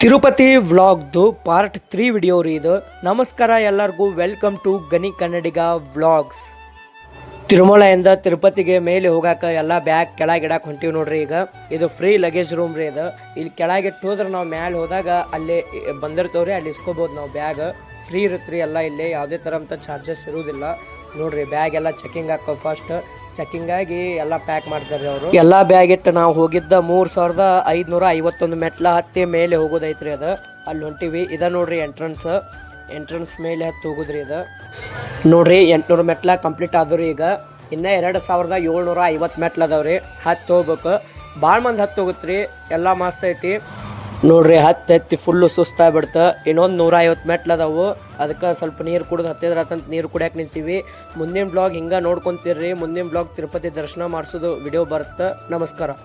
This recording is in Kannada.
ತಿರುಪತಿ ವ್ಲಾಗ್ದು ಪಾರ್ಟ್ 3 ವಿಡಿಯೋ ರೀ ಇದು. ನಮಸ್ಕಾರ ಎಲ್ಲರಿಗೂ, welcome to Ghani Kannadiga vlogs. ತಿರುಮಲೆಯಿಂದ ತಿರುಪತಿಗೆ ಮೇಲೆ ಹೋಗಾಕ ಎಲ್ಲ ಬ್ಯಾಗ್ ಕೆಳಗಿಡಕ್ಕೆ ಹೊಂಟಿವಿ ನೋಡ್ರಿ. ಈಗ ಇದು ಫ್ರೀ ಲಗೇಜ್ ರೂಮ್ ರೀ. ಇದು ಇಲ್ಲಿ ಕೆಳಗಿಟ್ಟು ಹೋದ್ರೆ ನಾವು ಮ್ಯಾಲೆ ಹೋದಾಗ ಅಲ್ಲೇ ಬಂದಿರ್ತವ್ರಿ, ಅಲ್ಲಿ ಇಸ್ಕೋಬೋದು ನಾವು. ಬ್ಯಾಗ್ ಫ್ರೀ ಇರುತ್ತೆ ರೀ ಎಲ್ಲ. ಇಲ್ಲಿ ಯಾವುದೇ ಥರ ಅಂತ ಚಾರ್ಜಸ್ ಇರುವುದಿಲ್ಲ ನೋಡ್ರಿ. ಬ್ಯಾಗ್ ಎಲ್ಲ ಚೆಕಿಂಗ್ ಹಾಕೋ, ಫಸ್ಟ್ ಚೆಕಿಂಗ್ ಆಗಿ ಎಲ್ಲ ಪ್ಯಾಕ್ ಮಾಡ್ತಾರೆ ಅವರು. ಎಲ್ಲ ಬ್ಯಾಗ್ ಇಟ್ಟು ನಾವು ಹೋಗಿದ್ದ 3551 ಮೆಟ್ಲ ಹತ್ತಿ ಮೇಲೆ ಹೋಗೋದೈತ್ರಿ. ಅದು ಅಲ್ಲಿ ಹೊಂಟಿವಿ. ಇದ ನೋಡ್ರಿ ಎಂಟ್ರನ್ಸ್ ಮೇಲೆ ಹತ್ತಿ ಹೋಗುದ್ರಿ. ಇದು ನೋಡ್ರಿ 800 ಮೆಟ್ಲ ಕಂಪ್ಲೀಟ್ ಆದ್ರಿ. ಈಗ ಇನ್ನ 2750 ಮೆಟ್ಲ ಅದಾವ್ರಿ. ಹತ್ತಿ ಹೋಗ್ಬೇಕು. ಭಾಳ ಮಂದಿ ಹತ್ತಿ ಹೋಗುತ್ರಿ. ಎಲ್ಲ ಮಸ್ತ್ ಐತಿ ನೋಡ್ರಿ. ಹತ್ತಿ ಫುಲ್ಲು ಸುಸ್ತಾಗ್ಬಿಡ್ತ. ಇನ್ನೊಂದು 150 ಮೆಟ್ಲು ಅದಾವು. ಅದಕ್ಕೆ ಸ್ವಲ್ಪ ನೀರು ಕುಡಿದು ಹತ್ತಿದ್ರತಂತ ನೀರು ಕುಡಿಯಕ್ಕೆ ನಿಂತೀವಿ. ಮುಂದಿನ ಬ್ಲಾಗ್ ಹಿಂಗೆ ನೋಡ್ಕೊಂತೀರ್ರಿ. ಮುಂದಿನ ಬ್ಲಾಗ್ ತಿರುಪತಿ ದರ್ಶನ ಮಾಡಿಸೋದು ವಿಡಿಯೋ ಬರುತ್ತೆ. ನಮಸ್ಕಾರ.